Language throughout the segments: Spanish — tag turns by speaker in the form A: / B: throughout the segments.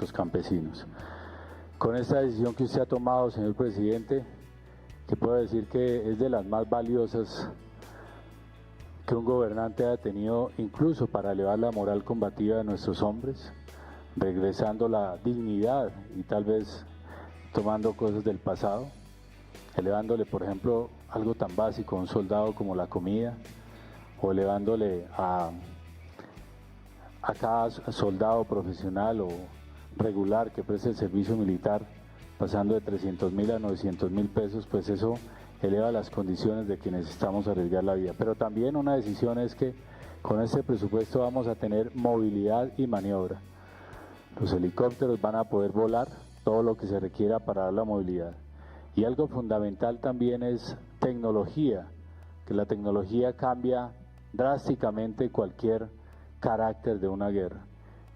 A: nuestros campesinos. Con esta decisión que usted ha tomado, señor presidente, que puedo decir que es de las más valiosas que un gobernante haya tenido, incluso para elevar la moral combativa de nuestros hombres, regresando la dignidad y tal vez tomando cosas del pasado, elevándole, por ejemplo, algo tan básico a un soldado como la comida, o elevándole a cada soldado profesional o regular que preste el servicio militar, pasando de 300.000 a 900.000 pesos, pues eso eleva las condiciones de quienes estamos a arriesgar la vida. Pero también una decisión es que con este presupuesto vamos a tener movilidad y maniobra. Los helicópteros van a poder volar, todo lo que se requiera para dar la movilidad. Y algo fundamental también es tecnología, que la tecnología cambia drásticamente cualquier carácter de una guerra.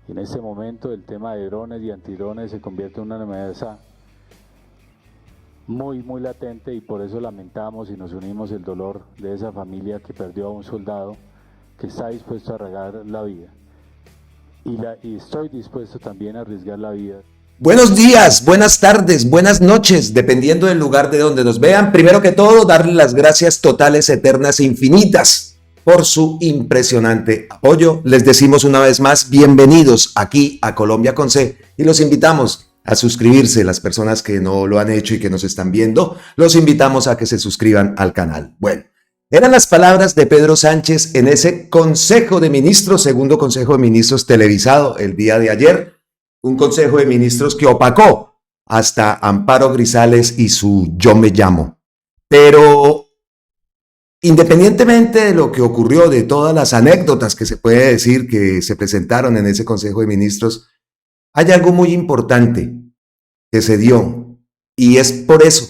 A: Y en este momento el tema de drones y antidrones se convierte en una amenaza muy latente, y por eso lamentamos y nos unimos el dolor de esa familia que perdió a un soldado que está dispuesto a arriesgar la vida. Y estoy dispuesto también a arriesgar la vida.
B: Buenos días, buenas tardes, buenas noches, dependiendo del lugar de donde nos vean. Primero que todo, darle las gracias totales, eternas e infinitas por su impresionante apoyo. Les decimos una vez más, bienvenidos aquí a Colombia con C, y los invitamos a suscribirse. Las personas que no lo han hecho y que nos están viendo, los invitamos a que se suscriban al canal. Bueno, eran las palabras de Pedro Sánchez en ese Consejo de Ministros, segundo Consejo de Ministros televisado el día de ayer, un Consejo de Ministros que opacó hasta Amparo Grisales y su Yo me llamo. Pero independientemente de lo que ocurrió, de todas las anécdotas que se puede decir que se presentaron en ese Consejo de Ministros, hay algo muy importante que se dio, y es por eso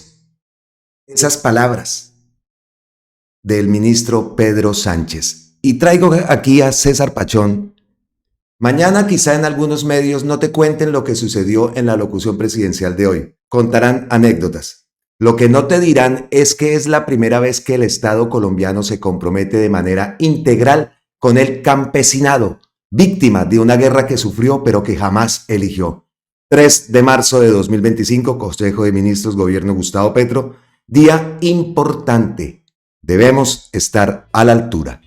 B: esas palabras del ministro Pedro Sánchez. Y traigo aquí a César Pachón. Mañana quizá en algunos medios no te cuenten lo que sucedió en la locución presidencial de hoy. Contarán anécdotas. Lo que no te dirán es que es la primera vez que el Estado colombiano se compromete de manera integral con el campesinado, víctima de una guerra que sufrió pero que jamás eligió. 3 de marzo de 2025, Consejo de Ministros, Gobierno Gustavo Petro, día importante. Debemos estar a la altura.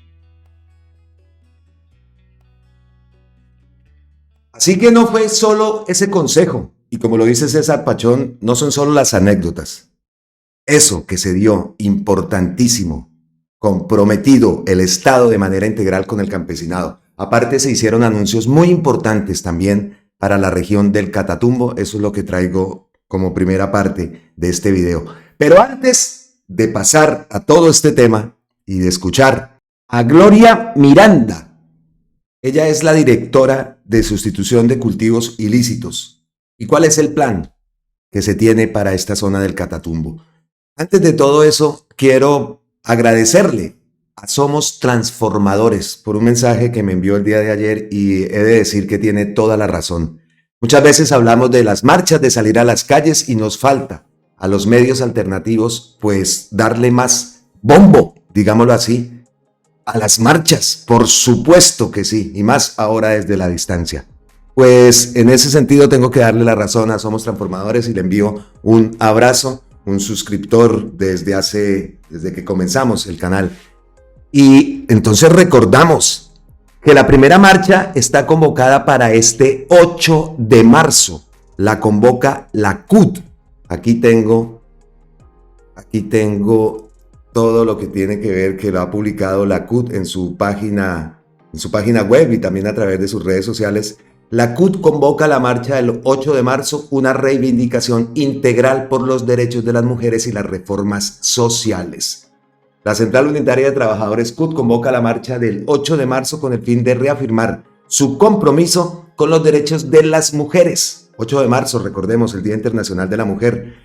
B: Así que no fue solo ese consejo, y como lo dice César Pachón, no son solo las anécdotas. Eso que se dio, importantísimo, comprometido el Estado de manera integral con el campesinado. Aparte se hicieron anuncios muy importantes también para la región del Catatumbo. Eso es lo que traigo como primera parte de este video. Pero antes de pasar a todo este tema y de escuchar a Gloria Miranda, ella es la directora de sustitución de cultivos ilícitos. ¿Y cuál es el plan que se tiene para esta zona del Catatumbo? Antes de todo eso, quiero agradecerle a Somos Transformadores por un mensaje que me envió el día de ayer, y he de decir que tiene toda la razón. Muchas veces hablamos de las marchas, de salir a las calles, y nos falta a los medios alternativos pues darle más bombo, digámoslo así, a las marchas. Por supuesto que sí, y más ahora desde la distancia. Pues en ese sentido tengo que darle la razón a Somos Transformadores y le envío un abrazo, un suscriptor desde que comenzamos el canal. Y entonces recordamos que la primera marcha está convocada para este 8 de marzo. La convoca la CUT. Aquí tengo todo lo que tiene que ver, que lo ha publicado la CUT en su página web y también a través de sus redes sociales. La CUT convoca la marcha del 8 de marzo, una reivindicación integral por los derechos de las mujeres y las reformas sociales. La Central Unitaria de Trabajadores CUT convoca la marcha del 8 de marzo con el fin de reafirmar su compromiso con los derechos de las mujeres. 8 de marzo, recordemos, el Día Internacional de la Mujer.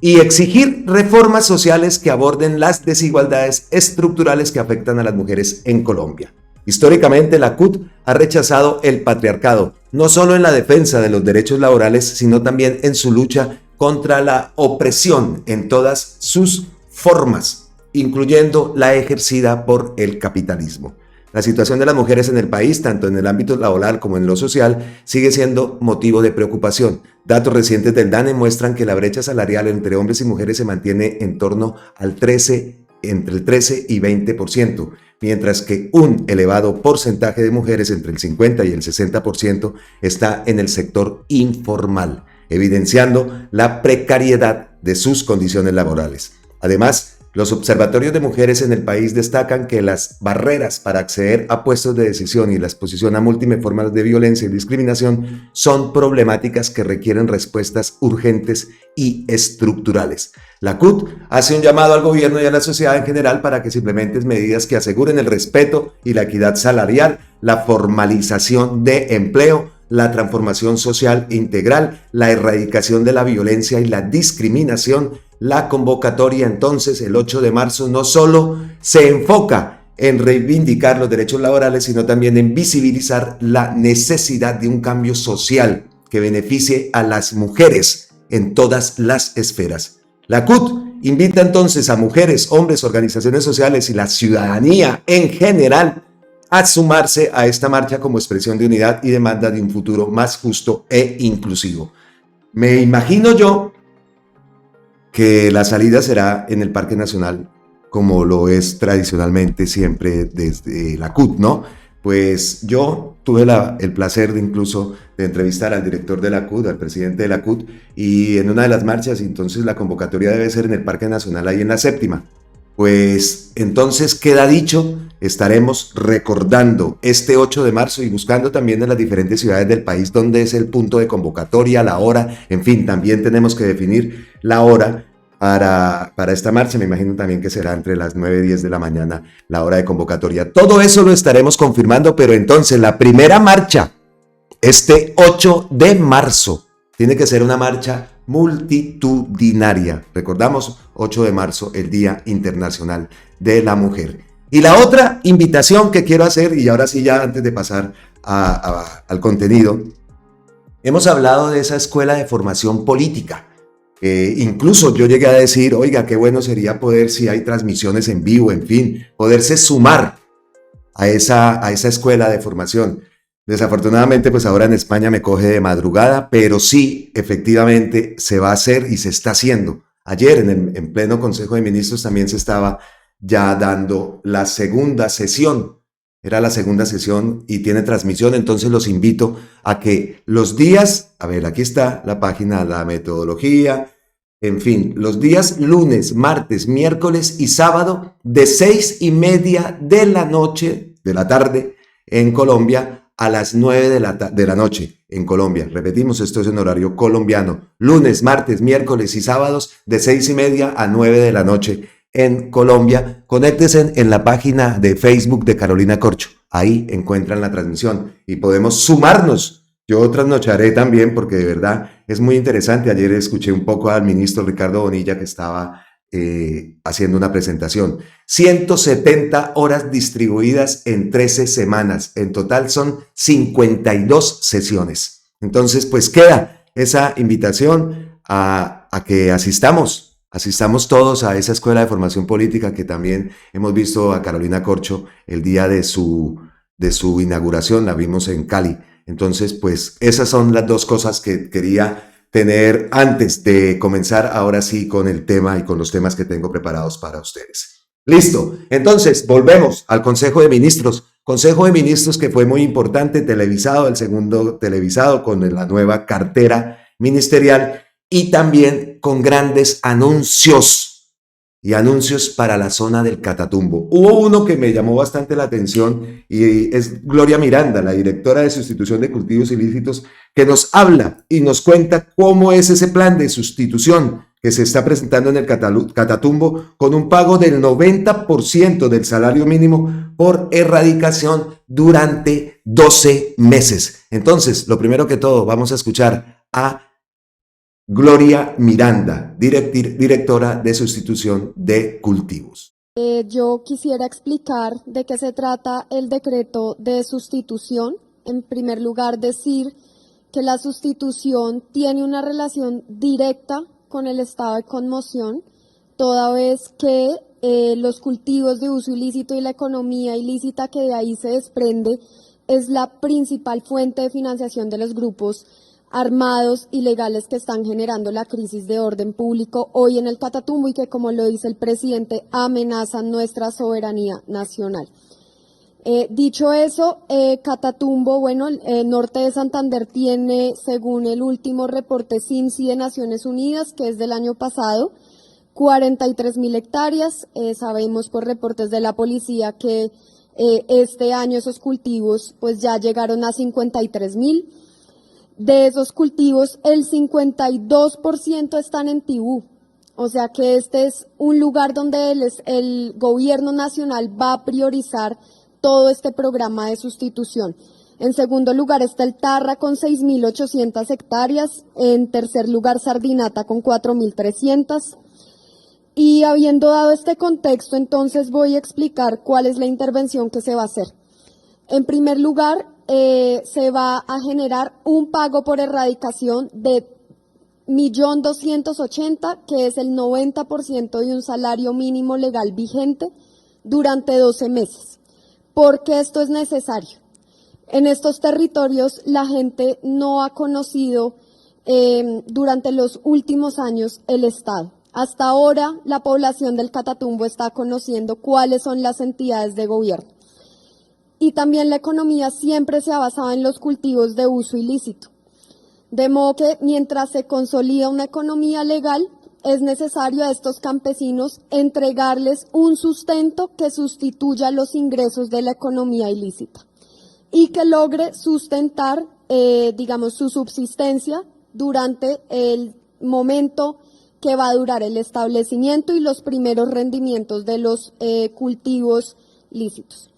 B: Y exigir reformas sociales que aborden las desigualdades estructurales que afectan a las mujeres en Colombia. Históricamente, la CUT ha rechazado el patriarcado, no solo en la defensa de los derechos laborales, sino también en su lucha contra la opresión en todas sus formas, incluyendo la ejercida por el capitalismo. La situación de las mujeres en el país, tanto en el ámbito laboral como en lo social, sigue siendo motivo de preocupación. Datos recientes del DANE muestran que la brecha salarial entre hombres y mujeres se mantiene en torno al 13, entre el 13 y 20%, mientras que un elevado porcentaje de mujeres, entre el 50 y el 60%, está en el sector informal, evidenciando la precariedad de sus condiciones laborales. Además, los observatorios de mujeres en el país destacan que las barreras para acceder a puestos de decisión y la exposición a múltiples formas de violencia y discriminación son problemáticas que requieren respuestas urgentes y estructurales. La CUT hace un llamado al gobierno y a la sociedad en general para que se implementen medidas que aseguren el respeto y la equidad salarial, la formalización de empleo, la transformación social integral, la erradicación de la violencia y la discriminación. La convocatoria entonces el 8 de marzo no solo se enfoca en reivindicar los derechos laborales, sino también en visibilizar la necesidad de un cambio social que beneficie a las mujeres en todas las esferas. La CUT invita entonces a mujeres, hombres, organizaciones sociales y la ciudadanía en general a sumarse a esta marcha como expresión de unidad y demanda de un futuro más justo e inclusivo. Me imagino yo que la salida será en el Parque Nacional, como lo es tradicionalmente siempre desde la CUT, ¿no? Pues yo tuve el placer de incluso de entrevistar al director de la CUT, al presidente de la CUT, y en una de las marchas, entonces la convocatoria debe ser en el Parque Nacional, ahí en la séptima. Pues entonces queda dicho, estaremos recordando este 8 de marzo y buscando también en las diferentes ciudades del país dónde es el punto de convocatoria, la hora, en fin, también tenemos que definir la hora para esta marcha. Me imagino también que será entre las 9 y 10 de la mañana la hora de convocatoria. Todo eso lo estaremos confirmando, pero entonces la primera marcha, este 8 de marzo, tiene que ser una marcha multitudinaria. Recordamos, 8 de marzo, el Día Internacional de la Mujer. Y la otra invitación que quiero hacer, y ahora sí ya antes de pasar al contenido, hemos hablado de esa escuela de formación política. Incluso yo llegué a decir, oiga, qué bueno sería poder, si hay transmisiones en vivo, en fin, poderse sumar a esa escuela de formación. Desafortunadamente, pues ahora en España me coge de madrugada, pero sí, efectivamente, se va a hacer y se está haciendo. Ayer en pleno Consejo de Ministros también se estaba ya dando la segunda sesión. Era la segunda sesión y tiene transmisión, entonces los invito a que los días, a ver, aquí está la página, la metodología, en fin, los días lunes, martes, miércoles y sábado de 6:30 de la noche, de la tarde, en Colombia, a las 9 de la noche en Colombia. Repetimos, esto es en horario colombiano. Lunes, martes, miércoles y sábados de 6:30 a 9 de la noche en Colombia. Conéctense en la página de Facebook de Carolina Corcho. Ahí encuentran la transmisión y podemos sumarnos. Yo trasnocharé también porque de verdad es muy interesante. Ayer escuché un poco al ministro Ricardo Bonilla que estaba haciendo una presentación. 170 horas distribuidas en 13 semanas. En total son 52 sesiones. Entonces, pues queda esa invitación a que asistamos todos a esa escuela de formación política que también hemos visto a Carolina Corcho el día de su inauguración, la vimos en Cali. Entonces, pues esas son las dos cosas que quería tener antes de comenzar ahora sí con el tema y con los temas que tengo preparados para ustedes. Listo, entonces volvemos al Consejo de Ministros. Consejo de Ministros que fue muy importante, televisado, el segundo televisado con la nueva cartera ministerial y también con grandes anuncios y anuncios para la zona del Catatumbo. Hubo uno que me llamó bastante la atención y es Gloria Miranda, la directora de sustitución de cultivos ilícitos, que nos habla y nos cuenta cómo es ese plan de sustitución que se está presentando en el Catatumbo con un pago del 90% del salario mínimo por erradicación durante 12 meses. Entonces, lo primero que todo, vamos a escuchar a Gloria Miranda, directora de sustitución de cultivos.
C: Yo quisiera explicar de qué se trata el decreto de sustitución. En primer lugar, decir que la sustitución tiene una relación directa con el estado de conmoción, toda vez que los cultivos de uso ilícito y la economía ilícita que de ahí se desprende es la principal fuente de financiación de los grupos armados ilegales que están generando la crisis de orden público hoy en el Catatumbo y que, como lo dice el presidente, amenazan nuestra soberanía nacional. Dicho eso, Catatumbo, bueno, el norte de Santander tiene, según el último reporte CINSI de Naciones Unidas, que es del año pasado, 43.000 hectáreas. Sabemos por reportes de la policía que este año esos cultivos pues ya llegaron a 53.000. De esos cultivos, el 52% están en Tibú. O sea que este es un lugar donde el gobierno nacional va a priorizar todo este programa de sustitución. En segundo lugar está el Tarra con 6.800 hectáreas. En tercer lugar, Sardinata con 4.300. Y habiendo dado este contexto, entonces voy a explicar cuál es la intervención que se va a hacer. En primer lugar, se va a generar un pago por erradicación de 1.280.000, que es el 90% de un salario mínimo legal vigente durante 12 meses. ¿Por qué esto es necesario? En estos territorios la gente no ha conocido durante los últimos años el Estado. Hasta ahora la población del Catatumbo está conociendo cuáles son las entidades de gobierno. Y también la economía siempre se ha basado en los cultivos de uso ilícito. De modo que mientras se consolida una economía legal, es necesario a estos campesinos entregarles un sustento que sustituya los ingresos de la economía ilícita y que logre sustentar, su subsistencia durante el momento que va a durar el establecimiento y los primeros rendimientos de los cultivos lícitos.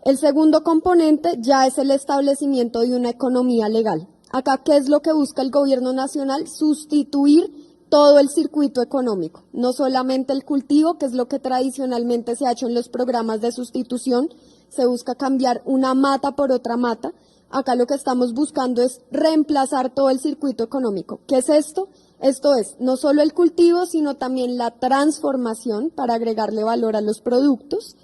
C: El segundo componente ya es el establecimiento de una economía legal. Acá, ¿qué es lo que busca el gobierno nacional? Sustituir todo el circuito económico, no solamente el cultivo, que es lo que tradicionalmente se ha hecho en los programas de sustitución, se busca cambiar una mata por otra mata. Acá lo que estamos buscando es reemplazar todo el circuito económico. ¿Qué es esto? Esto es no solo el cultivo, sino también la transformación para agregarle valor a los productos,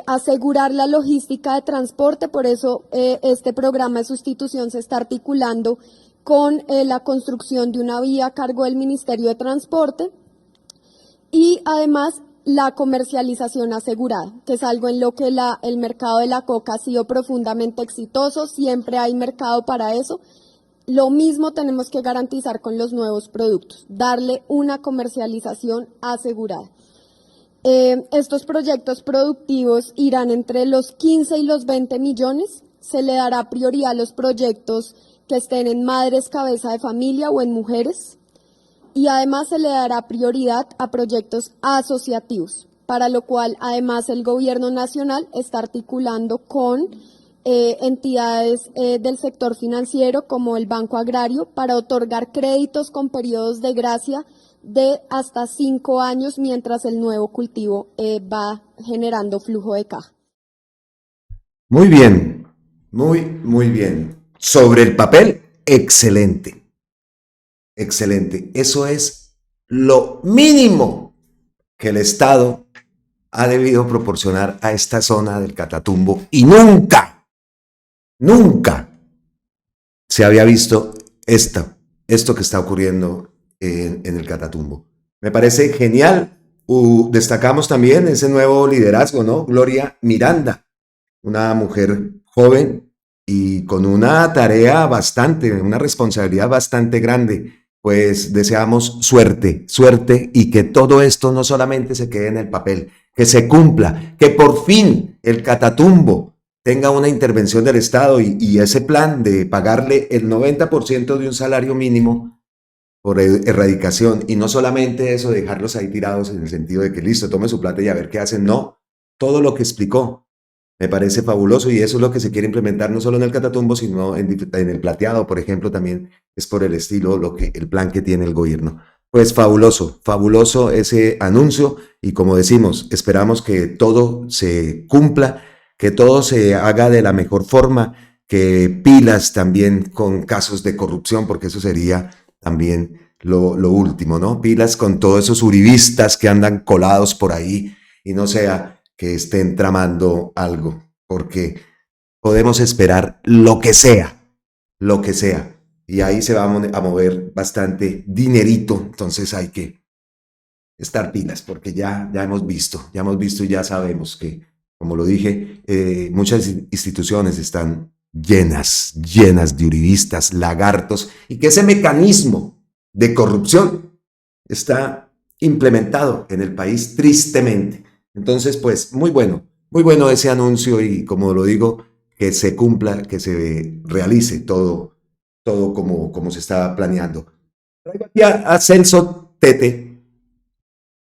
C: asegurar la logística de transporte. Por eso este programa de sustitución se está articulando con la construcción de una vía a cargo del Ministerio de Transporte y además la comercialización asegurada, que es algo en lo que el mercado de la coca ha sido profundamente exitoso, siempre hay mercado para eso. Lo mismo tenemos que garantizar con los nuevos productos, darle una comercialización asegurada. Estos proyectos productivos irán entre los 15 y los 20 millones. Se le dará prioridad a los proyectos que estén en madres cabeza de familia o en mujeres. Y además se le dará prioridad a proyectos asociativos, para lo cual además el gobierno nacional está articulando con entidades del sector financiero como el Banco Agrario para otorgar créditos con periodos de gracia de hasta 5 años mientras el nuevo cultivo va generando flujo de caja.
B: Muy bien, muy bien. Sobre el papel, excelente. Excelente. Eso es lo mínimo que el Estado ha debido proporcionar a esta zona del Catatumbo y nunca se había visto esto que está ocurriendo en el Catatumbo. Me parece genial. Destacamos también ese nuevo liderazgo, ¿no? Gloria Miranda, una mujer joven y con una tarea una responsabilidad bastante grande. Pues deseamos suerte y que todo esto no solamente se quede en el papel, que se cumpla, que por fin el Catatumbo tenga una intervención del Estado y ese plan de pagarle el 90% de un salario mínimo por erradicación, y no solamente eso, dejarlos ahí tirados en el sentido de que listo, tome su plata y a ver qué hacen. No, todo lo que explicó me parece fabuloso y eso es lo que se quiere implementar no solo en el Catatumbo, sino en el Plateado, por ejemplo, también es por el estilo, el plan que tiene el gobierno. Pues fabuloso ese anuncio y como decimos, esperamos que todo se cumpla, que todo se haga de la mejor forma, que pilas también con casos de corrupción, porque eso sería también lo último, ¿no? Pilas con todos esos uribistas que andan colados por ahí y no sea que estén tramando algo, porque podemos esperar lo que sea. Y ahí se va a mover bastante dinerito, entonces hay que estar pilas, porque ya hemos visto y ya sabemos que, como lo dije, muchas instituciones están llenas de uribistas, lagartos, y que ese mecanismo de corrupción está implementado en el país tristemente. Entonces, pues, muy bueno ese anuncio y, como lo digo, que se cumpla, que se realice todo como se estaba planeando. Traigo aquí a Celso Tete,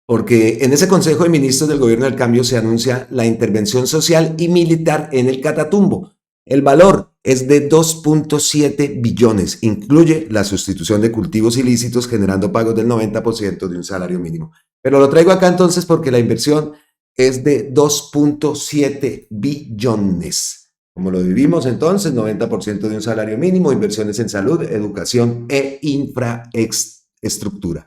B: porque en ese Consejo de Ministros del Gobierno del Cambio se anuncia la intervención social y militar en el Catatumbo. El valor es de 2.7 billones, incluye la sustitución de cultivos ilícitos generando pagos del 90% de un salario mínimo. Pero lo traigo acá entonces porque la inversión es de 2.7 billones. Como lo vivimos entonces, 90% de un salario mínimo, inversiones en salud, educación e infraestructura.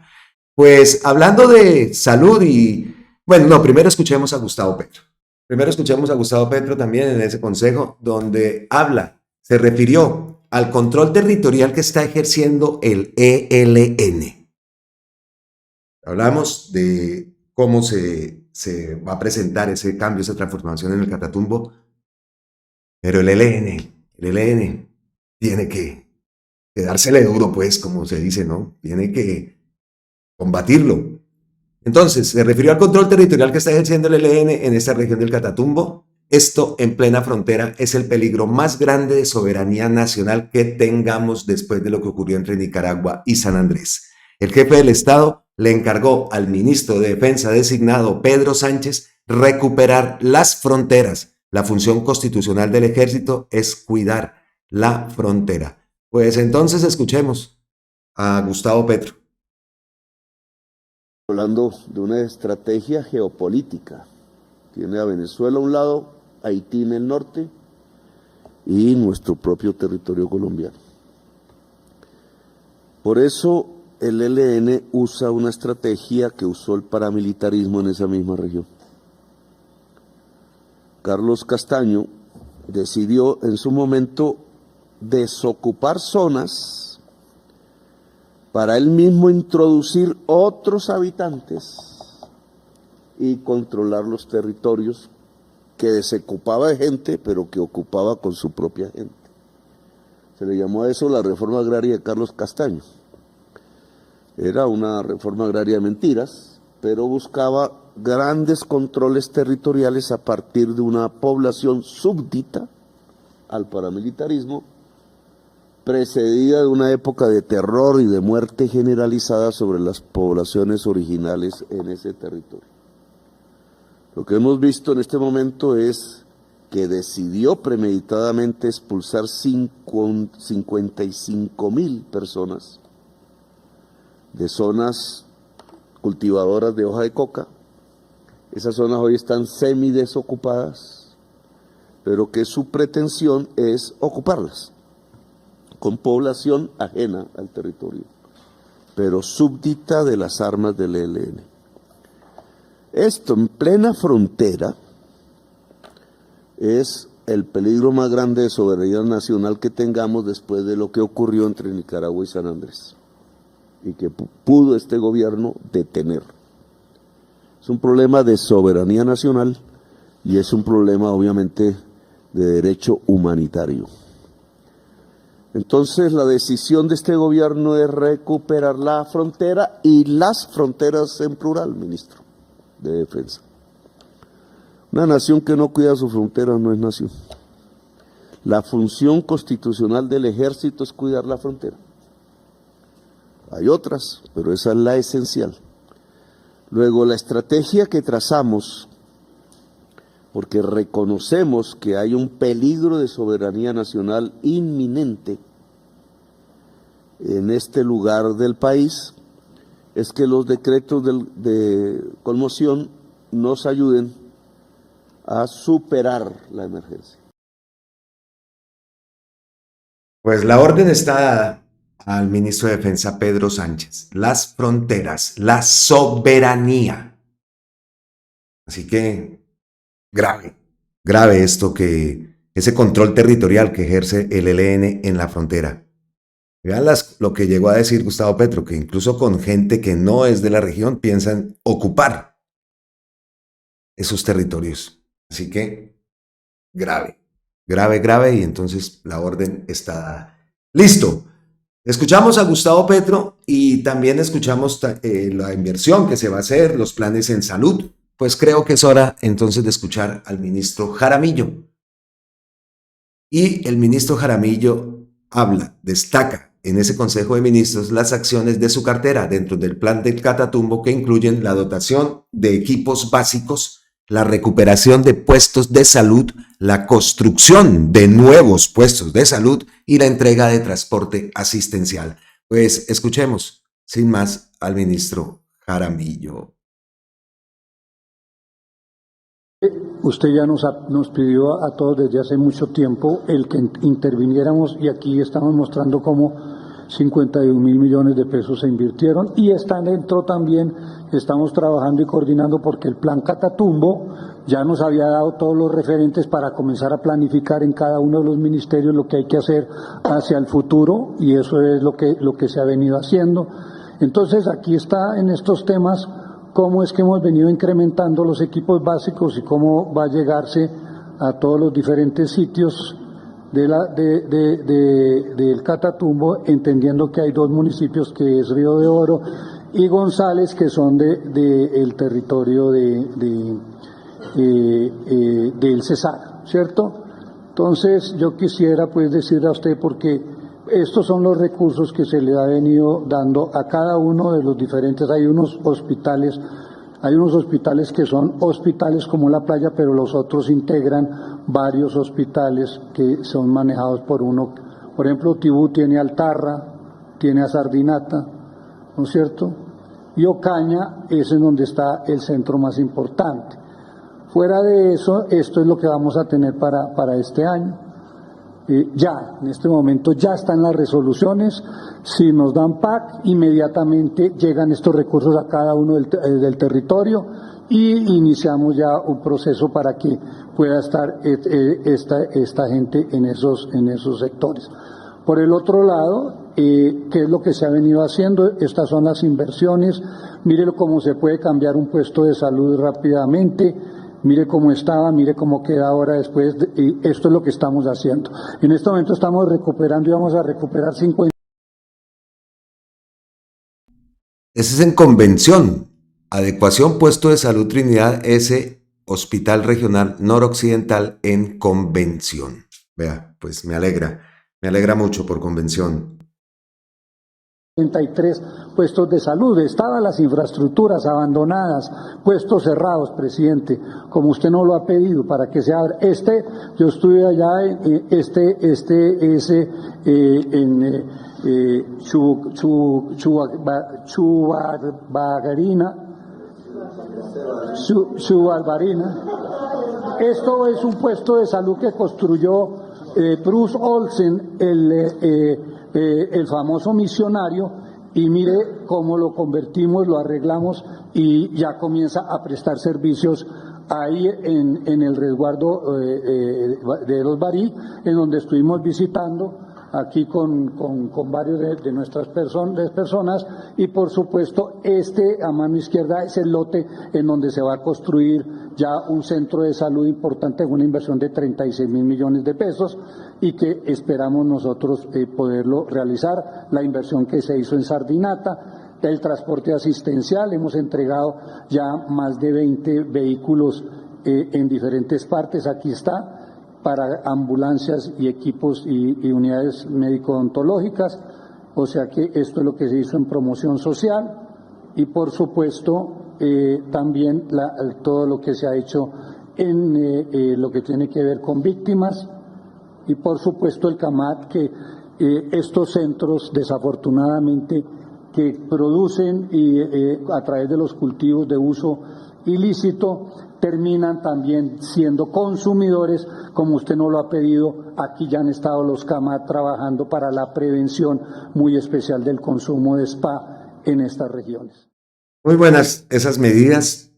B: Pues hablando de salud y, bueno, no, primero escuchemos a Gustavo Petro. Primero escuchemos a Gustavo Petro también en ese consejo donde se refirió al control territorial que está ejerciendo el ELN. Hablamos de cómo se va a presentar ese cambio, esa transformación en el Catatumbo, pero el ELN tiene que dársele duro, pues, como se dice, ¿no? Tiene que combatirlo. Entonces, se refirió al control territorial que está ejerciendo el ELN en esta región del Catatumbo. Esto, en plena frontera, es el peligro más grande de soberanía nacional que tengamos después de lo que ocurrió entre Nicaragua y San Andrés. El jefe del Estado le encargó al ministro de Defensa designado, Pedro Sánchez, recuperar las fronteras. La función constitucional del ejército es cuidar la frontera. Pues entonces escuchemos a Gustavo Petro.
D: Hablando de una estrategia geopolítica. Tiene a Venezuela a un lado, Haití en el norte y nuestro propio territorio colombiano. Por eso el ELN usa una estrategia que usó el paramilitarismo en esa misma región. Carlos Castaño decidió en su momento desocupar zonas para él mismo introducir otros habitantes y controlar los territorios que desocupaba de gente, pero que ocupaba con su propia gente. Se le llamó a eso la reforma agraria de Carlos Castaño. Era una reforma agraria de mentiras, pero buscaba grandes controles territoriales a partir de una población súbdita al paramilitarismo, precedida de una época de terror y de muerte generalizada sobre las poblaciones originales en ese territorio. Lo que hemos visto en este momento es que decidió premeditadamente expulsar 55,000 personas de zonas cultivadoras de hoja de coca. Esas zonas hoy están semidesocupadas, pero que su pretensión es ocuparlas con población ajena al territorio, pero súbdita de las armas del ELN. Esto en plena frontera es el peligro más grande de soberanía nacional que tengamos después de lo que ocurrió entre Nicaragua y San Andrés y que pudo este gobierno detener. Es un problema de soberanía nacional y es un problema obviamente de derecho humanitario. Entonces la decisión de este gobierno es recuperar la frontera y las fronteras en plural, ministro de Defensa. Una nación que no cuida sus fronteras no es nación. La función constitucional del ejército es cuidar la frontera. Hay otras, pero esa es la esencial. Luego, la estrategia que trazamos, porque reconocemos que hay un peligro de soberanía nacional inminente en este lugar del país, es que los decretos de conmoción nos ayuden a superar la emergencia.
B: Pues la orden está dada. al ministro de Defensa Pedro Sánchez. Las fronteras, la soberanía. Así que grave, grave esto que ese control territorial que ejerce el ELN en la frontera. Vean lo que llegó a decir Gustavo Petro, que incluso con gente que no es de la región piensan ocupar esos territorios. Así que grave, grave, grave, y entonces la orden está dada. Listo. Escuchamos a Gustavo Petro y también escuchamos la inversión que se va a hacer, los planes en salud. Pues creo que es hora entonces de escuchar al ministro Jaramillo. Y el ministro Jaramillo habla, destaca en ese Consejo de Ministros las acciones de su cartera dentro del plan del Catatumbo, que incluyen la dotación de equipos básicos, la recuperación de puestos de salud, la construcción de nuevos puestos de salud y la entrega de transporte asistencial. Pues escuchemos, sin más, al ministro Jaramillo.
E: Usted ya nos pidió a todos desde hace mucho tiempo el que interviniéramos, y aquí estamos mostrando cómo 51.000 millones de pesos se invirtieron, y están dentro también, estamos trabajando y coordinando porque el plan Catatumbo ya nos había dado todos los referentes para comenzar a planificar en cada uno de los ministerios lo que hay que hacer hacia el futuro, y eso es lo que se ha venido haciendo. Entonces aquí está en estos temas cómo es que hemos venido incrementando los equipos básicos y cómo va a llegarse a todos los diferentes sitios del Catatumbo, entendiendo que hay dos municipios, que es Río de Oro y González, que son del territorio del Cesar, ¿cierto? Entonces yo quisiera pues decirle a usted, porque estos son los recursos que se le ha venido dando a cada uno de los diferentes. Hay unos hospitales que son hospitales como La Playa, pero los otros integran varios hospitales que son manejados por uno. Por ejemplo, Tibú tiene Altarra, tiene a Sardinata, ¿no es cierto? Y Ocaña es en donde está el centro más importante. Fuera de eso, esto es lo que vamos a tener para este año. Ya, en este momento ya están las resoluciones. Si nos dan PAC, inmediatamente llegan estos recursos a cada uno del territorio y iniciamos ya un proceso para que pueda estar esta gente en esos sectores. Por el otro lado, ¿qué es lo que se ha venido haciendo? Estas son las inversiones. Mire cómo se puede cambiar un puesto de salud rápidamente. Mire cómo estaba, mire cómo queda ahora después, y esto es lo que estamos haciendo. En este momento estamos recuperando y vamos a recuperar 50.
B: Ese es en Convención. Adecuación Puesto de Salud Trinidad S, Hospital Regional Noroccidental en Convención. Vea, pues me alegra mucho por Convención.
E: 33 puestos de salud, estaban las infraestructuras abandonadas, puestos cerrados, presidente, como usted no lo ha pedido, para que se abra. Yo estuve allá en Chuvalbarina. Esto es un puesto de salud que construyó Bruce Olsen, el famoso misionario, y mire cómo lo convertimos, lo arreglamos y ya comienza a prestar servicios ahí en el resguardo de los Barí, en donde estuvimos visitando aquí con varios de nuestras personas, y por supuesto a mano izquierda es el lote en donde se va a construir ya un centro de salud importante, una inversión de 36.000 millones de pesos, y que esperamos nosotros poderlo realizar. La inversión que se hizo en Sardinata, el transporte asistencial, hemos entregado ya más de 20 vehículos en diferentes partes, aquí está, para ambulancias y equipos y unidades médico-odontológicas. O sea que esto es lo que se hizo en promoción social, y por supuesto también todo lo que se ha hecho en lo que tiene que ver con víctimas, y por supuesto el CAMAT, que estos centros desafortunadamente que producen y a través de los cultivos de uso ilícito terminan también siendo consumidores, como usted nos lo ha pedido. Aquí ya han estado los CAMAT trabajando para la prevención muy especial del consumo de spa en estas regiones.
B: Muy buenas esas medidas.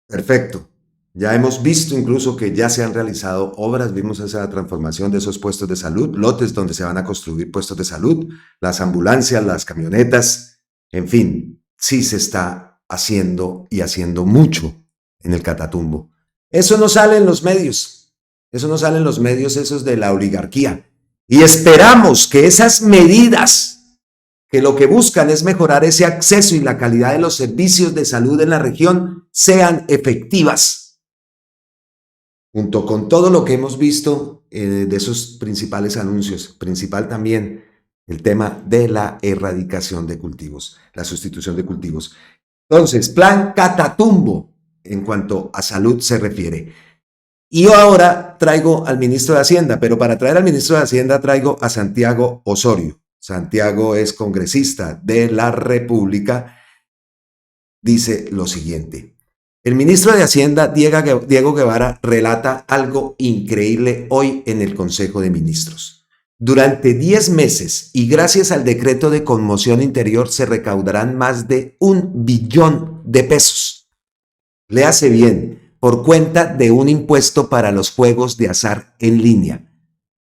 B: Perfecto. Ya hemos visto incluso que ya se han realizado obras, vimos esa transformación de esos puestos de salud, lotes donde se van a construir puestos de salud, las ambulancias, las camionetas, en fin, sí se está haciendo y haciendo mucho en el Catatumbo. Eso no sale en los medios, esos de la oligarquía. Y esperamos que esas medidas, que lo que buscan es mejorar ese acceso y la calidad de los servicios de salud en la región, sean efectivas. Junto con todo lo que hemos visto de esos principales anuncios, principal también el tema de la erradicación de cultivos, la sustitución de cultivos. Entonces, plan Catatumbo en cuanto a salud se refiere. Y yo ahora traigo al ministro de Hacienda, pero para traer al ministro de Hacienda traigo a Santiago Osorio. Santiago es congresista de la República. Dice lo siguiente. El ministro de Hacienda, Diego Guevara, relata algo increíble hoy en el Consejo de Ministros. Durante 10 meses y gracias al decreto de conmoción interior se recaudarán más de 1 billón de pesos. Léase bien, por cuenta de un impuesto para los juegos de azar en línea.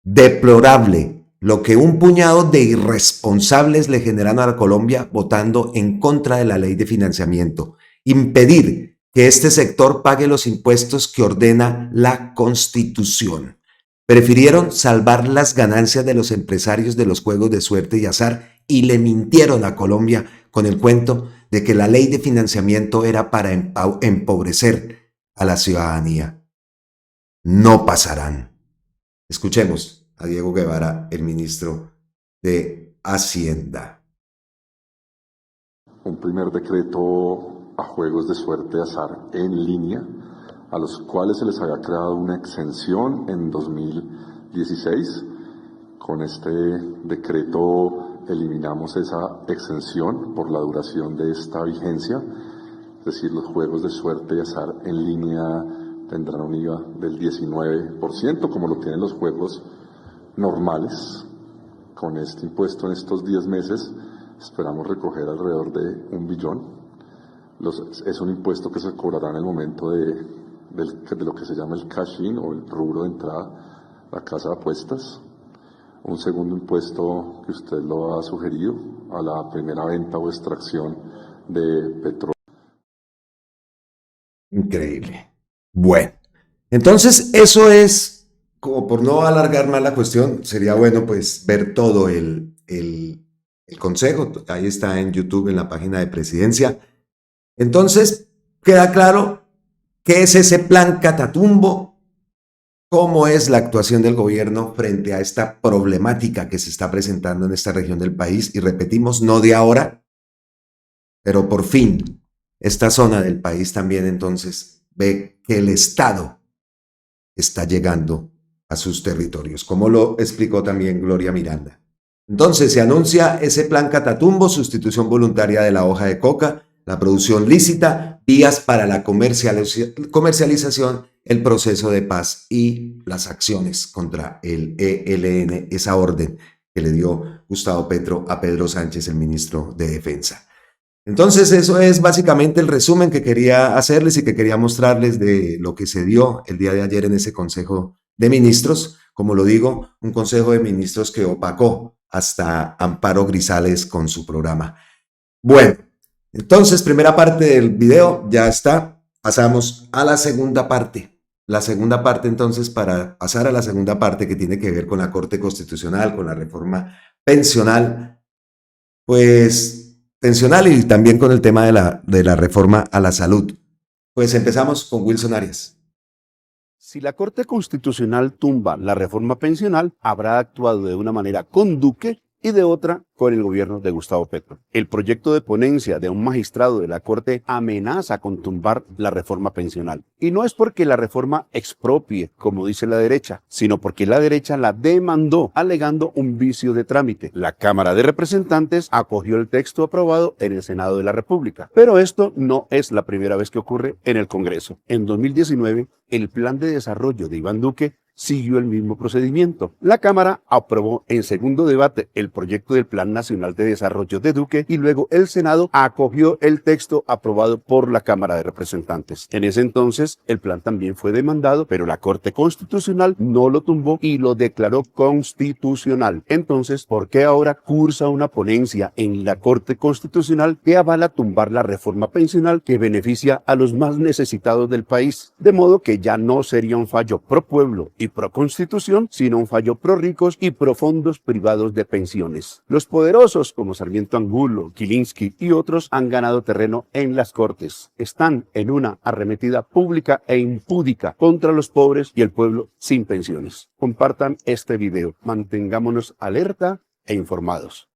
B: Deplorable lo que un puñado de irresponsables le generan a la Colombia votando en contra de la ley de financiamiento. Impedir que este sector pague los impuestos que ordena la Constitución. Prefirieron salvar las ganancias de los empresarios de los juegos de suerte y azar y le mintieron a Colombia con el cuento de que la ley de financiamiento era para empobrecer a la ciudadanía. No pasarán. Escuchemos a Diego Guevara, el ministro de Hacienda.
F: Un primer decreto a juegos de suerte y azar en línea, a los cuales se les había creado una exención en 2016. Con este decreto eliminamos esa exención por la duración de esta vigencia, es decir, los juegos de suerte y azar en línea tendrán un IVA del 19%, como lo tienen los juegos normales. Con este impuesto en estos 10 meses esperamos recoger alrededor de 1 billón. Es un impuesto que se cobrará en el momento de lo que se llama el cash-in o el rubro de entrada a la casa de apuestas. Un segundo impuesto que usted lo ha sugerido a la primera venta o extracción de petróleo.
B: Increíble. Bueno, entonces eso es, como por no alargar más la cuestión, sería bueno pues ver todo el consejo. Ahí está en YouTube, en la página de Presidencia. Entonces, queda claro qué es ese plan Catatumbo, cómo es la actuación del gobierno frente a esta problemática que se está presentando en esta región del país. Y repetimos, no de ahora, pero por fin, esta zona del país también entonces ve que el Estado está llegando a sus territorios, como lo explicó también Gloria Miranda. Entonces se anuncia ese plan Catatumbo, sustitución voluntaria de la hoja de coca, la producción lícita, vías para la comercialización, el proceso de paz y las acciones contra el ELN, esa orden que le dio Gustavo Petro a Pedro Sánchez, el ministro de Defensa. Entonces eso es básicamente el resumen que quería hacerles y que quería mostrarles de lo que se dio el día de ayer en ese Consejo de Ministros. Como lo digo, un Consejo de Ministros que opacó hasta Amparo Grisales con su programa. Bueno, entonces, primera parte del video ya está. Pasamos a la segunda parte. La segunda parte, entonces, para pasar a la segunda parte que tiene que ver con la Corte Constitucional, con la reforma pensional, pues pensional y también con el tema de la reforma a la salud. Pues empezamos con Wilson Arias.
G: Si la Corte Constitucional tumba la reforma pensional, habrá actuado de una manera con Duque y de otra con el gobierno de Gustavo Petro. El proyecto de ponencia de un magistrado de la Corte amenaza con tumbar la reforma pensional. Y no es porque la reforma expropie, como dice la derecha, sino porque la derecha la demandó, alegando un vicio de trámite. La Cámara de Representantes acogió el texto aprobado en el Senado de la República. Pero esto no es la primera vez que ocurre en el Congreso. En 2019, el plan de desarrollo de Iván Duque siguió el mismo procedimiento. La Cámara aprobó en segundo debate el proyecto del Plan Nacional de Desarrollo de Duque y luego el Senado acogió el texto aprobado por la Cámara de Representantes. En ese entonces, el plan también fue demandado, pero la Corte Constitucional no lo tumbó y lo declaró constitucional. Entonces, ¿por qué ahora cursa una ponencia en la Corte Constitucional que avala tumbar la reforma pensional que beneficia a los más necesitados del país? De modo que ya no sería un fallo pro pueblo y pro constitución, sino un fallo pro ricos y pro fondos privados de pensiones. Los poderosos como Sarmiento Angulo, Gilinski y otros han ganado terreno en las cortes. Están en una arremetida pública e impúdica contra los pobres y el pueblo sin pensiones. Compartan este video. Mantengámonos alerta e informados.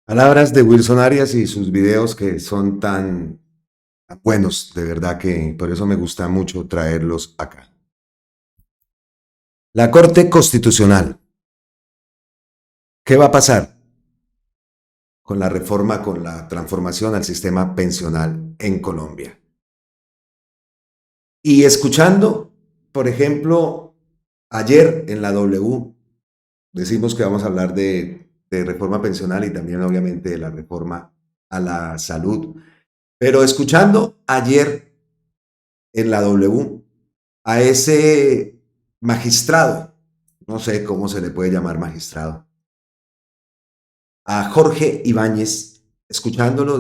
B: Palabras de Wilson Arias y sus videos que son tan buenos, de verdad que por eso me gusta mucho traerlos acá. La Corte Constitucional. ¿Qué va a pasar con la reforma, con la transformación al sistema pensional en Colombia? Y escuchando, por ejemplo, ayer en la W, decimos que vamos a hablar de reforma pensional y también obviamente de la reforma a la salud. Pero escuchando ayer en la W a ese magistrado, no sé cómo se le puede llamar magistrado, a Jorge Ibáñez, escuchándolo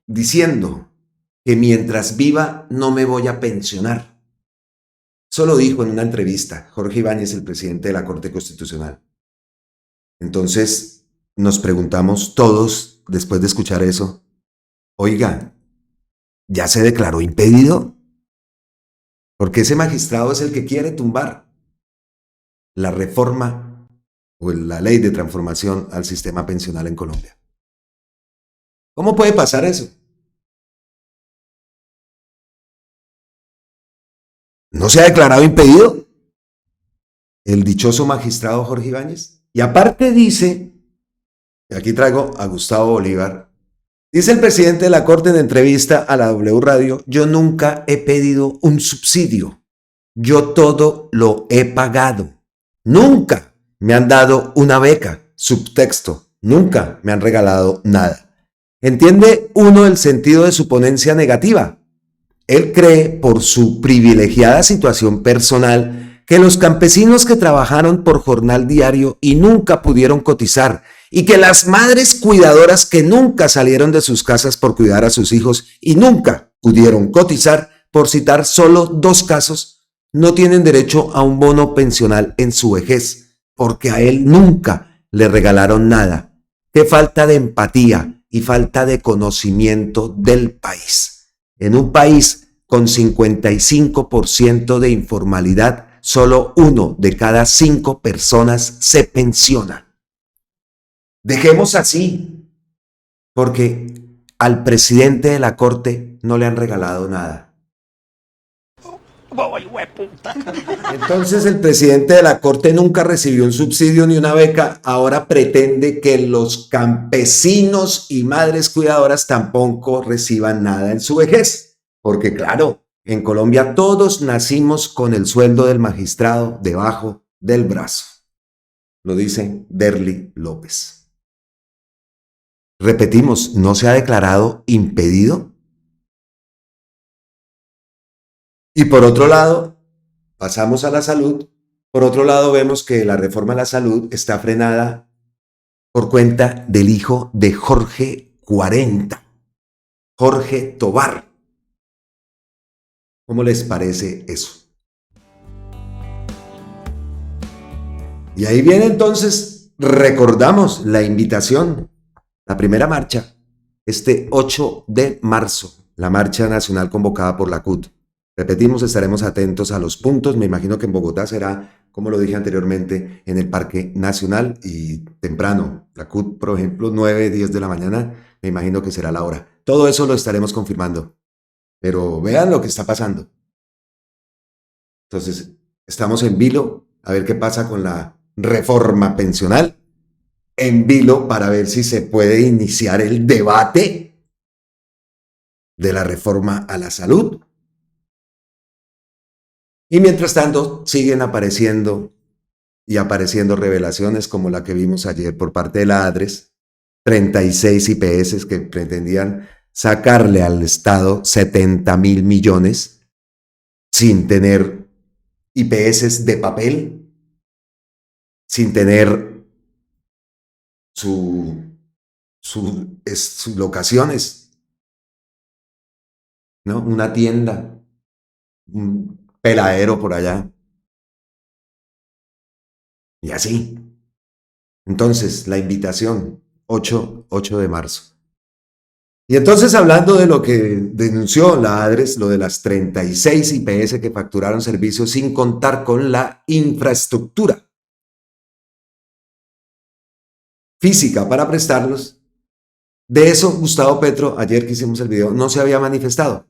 B: diciendo que mientras viva no me voy a pensionar. Eso lo dijo en una entrevista Jorge Ibáñez, el presidente de la Corte Constitucional. Entonces nos preguntamos todos, después de escuchar eso, oiga, ¿ya se declaró impedido? Porque ese magistrado es el que quiere tumbar la reforma o la ley de transformación al sistema pensional en Colombia. ¿Cómo puede pasar eso? ¿No se ha declarado impedido el dichoso magistrado Jorge Ibáñez? Y aparte dice, y aquí traigo a Gustavo Bolívar, dice el presidente de la Corte en entrevista a la W Radio, yo nunca he pedido un subsidio, yo todo lo he pagado. Nunca me han dado una beca, subtexto, nunca me han regalado nada. ¿Entiende uno el sentido de su ponencia negativa? Él cree, por su privilegiada situación personal, que los campesinos que trabajaron por jornal diario y nunca pudieron cotizar, y que las madres cuidadoras que nunca salieron de sus casas por cuidar a sus hijos y nunca pudieron cotizar, por citar solo 2 casos, no tienen derecho a un bono pensional en su vejez, porque a él nunca le regalaron nada. Qué falta de empatía y falta de conocimiento del país. En un país con 55% de informalidad, solo 1 de cada 5 personas se pensiona. Dejemos así, porque al presidente de la Corte no le han regalado nada. Entonces el presidente de la Corte nunca recibió un subsidio ni una beca, ahora pretende que los campesinos y madres cuidadoras tampoco reciban nada en su vejez, porque claro, en Colombia todos nacimos con el sueldo del magistrado debajo del brazo. Lo dice Derly López. Repetimos, ¿no se ha declarado impedido? Y por otro lado, pasamos a la salud. Por otro lado, vemos que la reforma a la salud está frenada por cuenta del hijo de Jorge 40, Jorge Tobar. ¿Cómo les parece eso? Y ahí viene entonces, recordamos la invitación, la primera marcha, este 8 de marzo, la marcha nacional convocada por la CUT. Repetimos, estaremos atentos a los puntos. Me imagino que en Bogotá será, como lo dije anteriormente, en el Parque Nacional y temprano. La CUT, por ejemplo, 9, 10 de la mañana, me imagino que será la hora. Todo eso lo estaremos confirmando. Pero vean lo que está pasando. Entonces, estamos en vilo a ver qué pasa con la reforma pensional. En vilo para ver si se puede iniciar el debate de la reforma a la salud. Y mientras tanto, siguen apareciendo revelaciones como la que vimos ayer por parte de la ADRES, 36 IPS que pretendían sacarle al Estado 70.000 millones sin tener IPS de papel, sin tener sus locaciones, ¿no? Una tienda, un peladero por allá. Y así. Entonces, la invitación, 8 de marzo. Y entonces, hablando de lo que denunció la ADRES, lo de las 36 IPS que facturaron servicios sin contar con la infraestructura física para prestarlos, de eso Gustavo Petro, ayer que hicimos el video, no se había manifestado.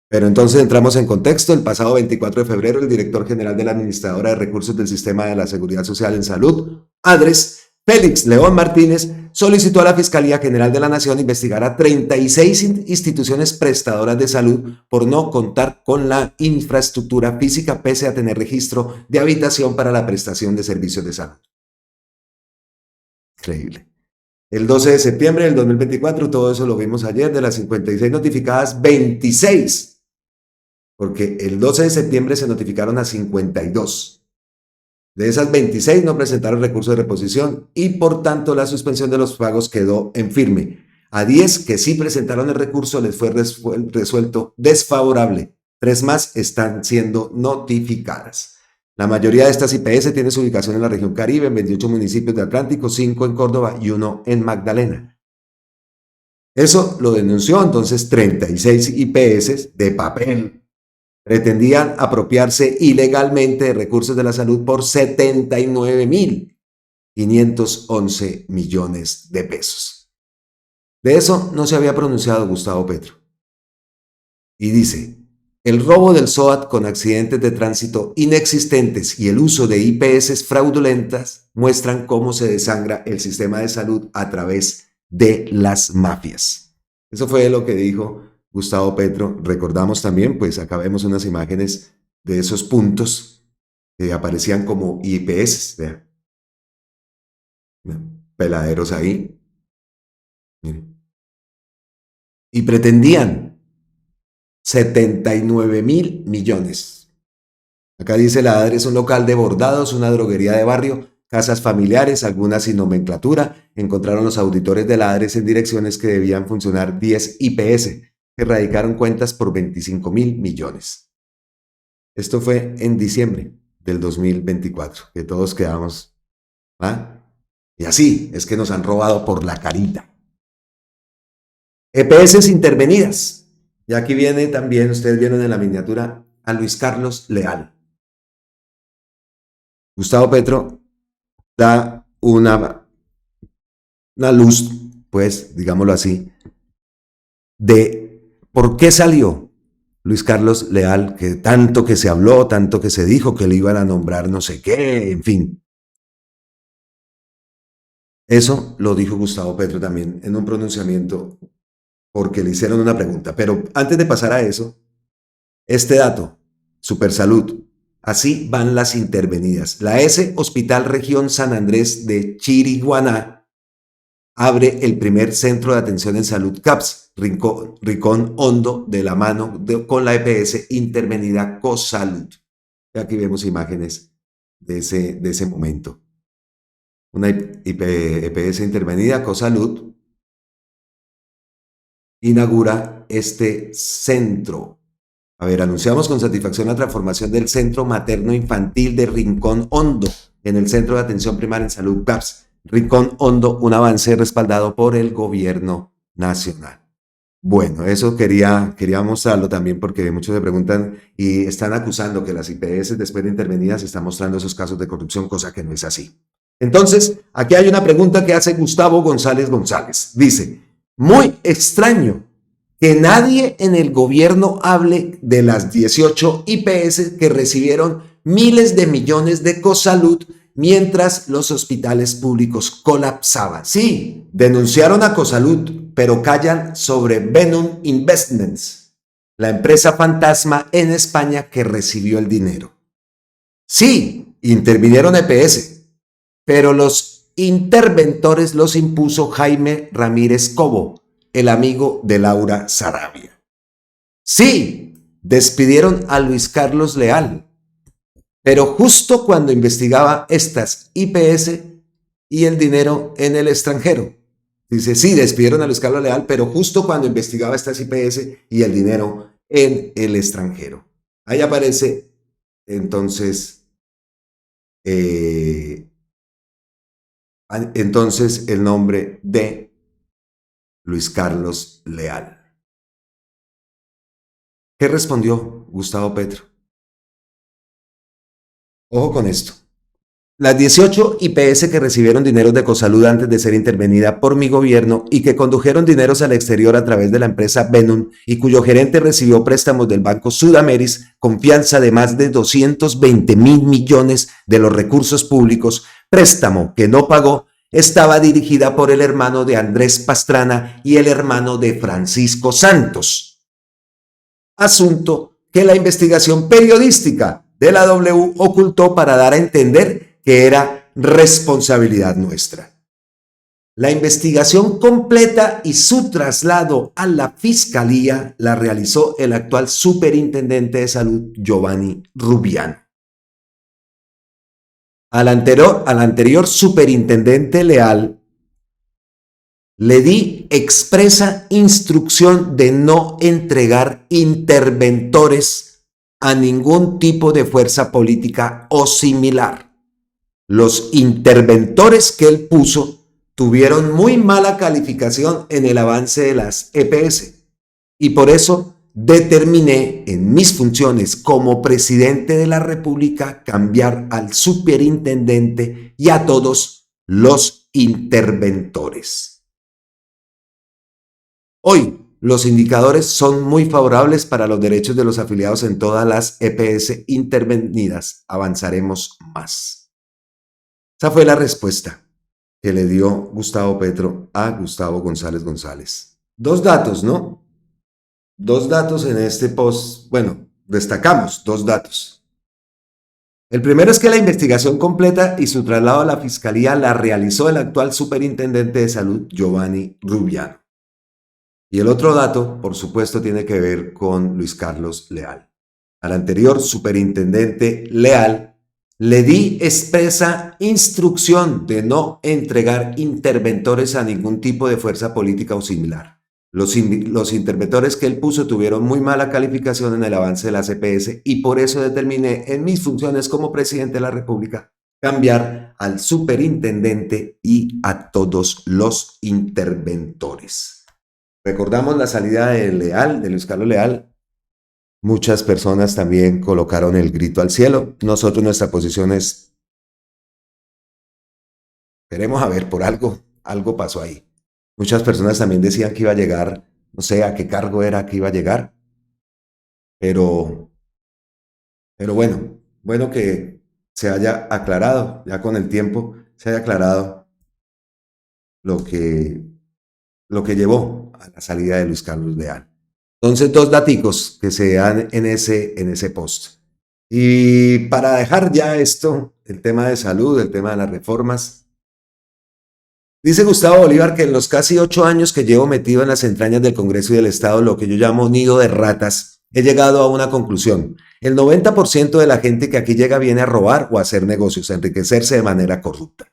B: Pero entonces entramos en contexto. El pasado 24 de febrero, el director general de la Administradora de Recursos del Sistema de la Seguridad Social en Salud, ADRES, Félix León Martínez, solicitó a la Fiscalía General de la Nación investigar a 36 instituciones prestadoras de salud por no contar con la infraestructura física pese a tener registro de habitación para la prestación de servicios de salud. Increíble. El 12 de septiembre del 2024, todo eso lo vimos ayer, de las 56 notificadas, 26. Porque el 12 de septiembre se notificaron a 52. De esas 26 no presentaron recurso de reposición y por tanto la suspensión de los pagos quedó en firme. A 10 que sí presentaron el recurso les fue resuelto desfavorable. 3 más están siendo notificadas. La mayoría de estas IPS tiene su ubicación en la región Caribe, en 28 municipios de Atlántico, 5 en Córdoba y 1 en Magdalena. Eso lo denunció entonces 36 IPS de papel. Pretendían apropiarse ilegalmente de recursos de la salud por 79.511 millones de pesos. De eso no se había pronunciado Gustavo Petro. Y dice, el robo del SOAT con accidentes de tránsito inexistentes y el uso de IPS fraudulentas muestran cómo se desangra el sistema de salud a través de las mafias. Eso fue lo que dijo Gustavo Petro. Recordamos también, pues acá vemos unas imágenes de esos puntos que aparecían como IPS, vean. Peladeros ahí. Miren. Y pretendían 79.000 millones. Acá dice la ADRES, un local de bordados, una droguería de barrio, casas familiares, algunas sin nomenclatura. Encontraron los auditores de la ADRES en direcciones que debían funcionar 10 IPS. Erradicaron cuentas por 25.000 millones. Esto fue en diciembre del 2024, que todos quedamos, ¿ah? Y así es que nos han robado por la carita. EPS intervenidas. Y aquí viene también, ustedes vieron en la miniatura, a Luis Carlos Leal. Gustavo Petro da una luz, pues, digámoslo así, de ¿por qué salió Luis Carlos Leal? Que tanto que se habló, tanto que se dijo que le iban a nombrar no sé qué, en fin. Eso lo dijo Gustavo Petro también en un pronunciamiento porque le hicieron una pregunta. Pero antes de pasar a eso, este dato, Supersalud, así van las intervenidas. La S Hospital Región San Andrés de Chiriguaná abre el primer centro de atención en salud CAPS, Rincón Hondo, de la mano con la EPS intervenida COSALUD. Y aquí vemos imágenes de ese momento. Una EPS intervenida, COSALUD, inaugura este centro. A ver, anunciamos con satisfacción la transformación del Centro Materno Infantil de Rincón Hondo en el Centro de Atención Primaria en Salud CAPS. Rincón Hondo, un avance respaldado por el gobierno nacional. Bueno, eso quería mostrarlo también porque muchos se preguntan y están acusando que las IPS después de intervenidas están mostrando esos casos de corrupción, cosa que no es así. Entonces, aquí hay una pregunta que hace Gustavo González González. Dice, muy extraño que nadie en el gobierno hable de las 18 IPS que recibieron miles de millones de Cosalud mientras los hospitales públicos colapsaban. Sí, denunciaron a Cosalud, pero callan sobre Venum Investments, la empresa fantasma en España que recibió el dinero. Sí, intervinieron EPS, pero los interventores los impuso Jaime Ramírez Cobo, el amigo de Laura Sarabia. Sí, despidieron a Luis Carlos Leal, pero justo cuando investigaba estas IPS y el dinero en el extranjero. Dice, sí, despidieron a Luis Carlos Leal, pero justo cuando investigaba estas IPS y el dinero en el extranjero. Ahí aparece entonces el nombre de Luis Carlos Leal. ¿Qué respondió Gustavo Petro? Ojo con esto. Las 18 IPS que recibieron dineros de Cosalud antes de ser intervenida por mi gobierno y que condujeron dineros al exterior a través de la empresa Venum y cuyo gerente recibió préstamos del Banco Sudameris, confianza de más de 220.000 millones de los recursos públicos, préstamo que no pagó, estaba dirigida por el hermano de Andrés Pastrana y el hermano de Francisco Santos. Asunto que la investigación periodística de la W ocultó para dar a entender que era responsabilidad nuestra. La investigación completa y su traslado a la fiscalía la realizó el actual superintendente de salud, Giovanni Rubiano. Al anterior superintendente Leal le di expresa instrucción de no entregar interventores a ningún tipo de fuerza política o similar. Los interventores que él puso tuvieron muy mala calificación en el avance de las EPS y por eso determiné en mis funciones como presidente de la República cambiar al superintendente y a todos los interventores. Hoy los indicadores son muy favorables para los derechos de los afiliados en todas las EPS intervenidas. Avanzaremos más. Esa fue la respuesta que le dio Gustavo Petro a Gustavo González González. Dos datos, ¿no? Dos datos en este post. Bueno, destacamos dos datos. El primero es que la investigación completa y su traslado a la fiscalía la realizó el actual superintendente de salud, Giovanni Rubiano. Y el otro dato, por supuesto, tiene que ver con Luis Carlos Leal. Al anterior superintendente Leal le di expresa instrucción de no entregar interventores a ningún tipo de fuerza política o similar. Los interventores que él puso tuvieron muy mala calificación en el avance de la EPS y por eso determiné en mis funciones como presidente de la República cambiar al superintendente y a todos los interventores. Recordamos la salida de Leal, de Luis Carlos Leal. Muchas personas también colocaron el grito al cielo. Nosotros nuestra posición es, esperemos a ver, por algo pasó ahí. Muchas personas también decían que iba a llegar, no sé a qué cargo era que iba a llegar, pero bueno que se haya aclarado, ya con el tiempo se haya aclarado lo que llevó a la salida de Luis Carlos Leal. Entonces, dos daticos que se dan en ese post. Y para dejar ya esto, el tema de salud, el tema de las reformas, dice Gustavo Bolívar que en los casi 8 años que llevo metido en las entrañas del Congreso y del Estado, lo que yo llamo nido de ratas, he llegado a una conclusión. El 90% de la gente que aquí llega viene a robar o a hacer negocios, a enriquecerse de manera corrupta.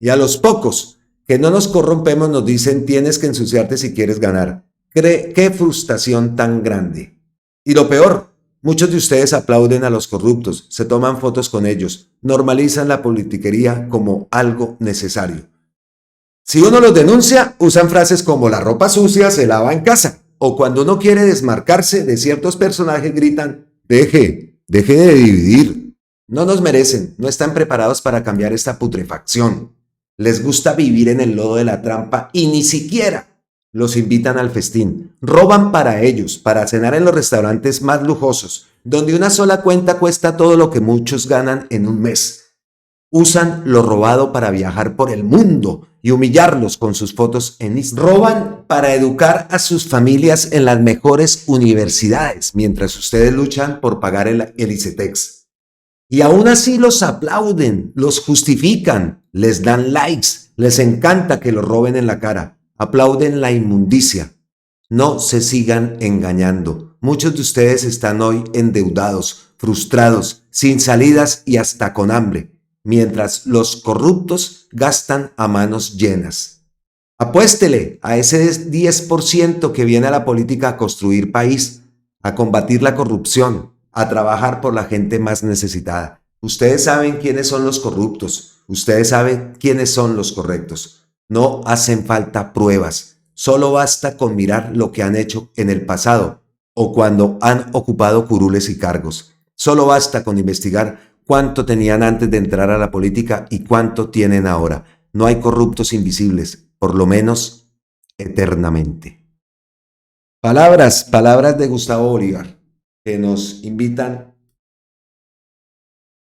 B: Y a los pocos que no nos corrompemos nos dicen tienes que ensuciarte si quieres ganar. Qué frustración tan grande. Y lo peor, muchos de ustedes aplauden a los corruptos, se toman fotos con ellos, normalizan la politiquería como algo necesario. Si uno los denuncia, usan frases como la ropa sucia se lava en casa, o cuando uno quiere desmarcarse de ciertos personajes gritan, deje de dividir. No nos merecen, no están preparados para cambiar esta putrefacción. Les gusta vivir en el lodo de la trampa y ni siquiera los invitan al festín. Roban para ellos, para cenar en los restaurantes más lujosos, donde una sola cuenta cuesta todo lo que muchos ganan en un mes. Usan lo robado para viajar por el mundo y humillarlos con sus fotos en Instagram. Roban para educar a sus familias en las mejores universidades, mientras ustedes luchan por pagar el ICETEX. Y aún así los aplauden, los justifican, les dan likes, les encanta que los roben en la cara, aplauden la inmundicia. No se sigan engañando. Muchos de ustedes están hoy endeudados, frustrados, sin salidas y hasta con hambre, mientras los corruptos gastan a manos llenas. Apuéstele a ese 10% que viene a la política a construir país, a combatir la corrupción, a trabajar por la gente más necesitada. Ustedes saben quiénes son los corruptos, ustedes saben quiénes son los correctos. No hacen falta pruebas, solo basta con mirar lo que han hecho en el pasado o cuando han ocupado curules y cargos. Solo basta con investigar cuánto tenían antes de entrar a la política y cuánto tienen ahora. No hay corruptos invisibles, por lo menos eternamente. Palabras de Gustavo Bolívar que nos invitan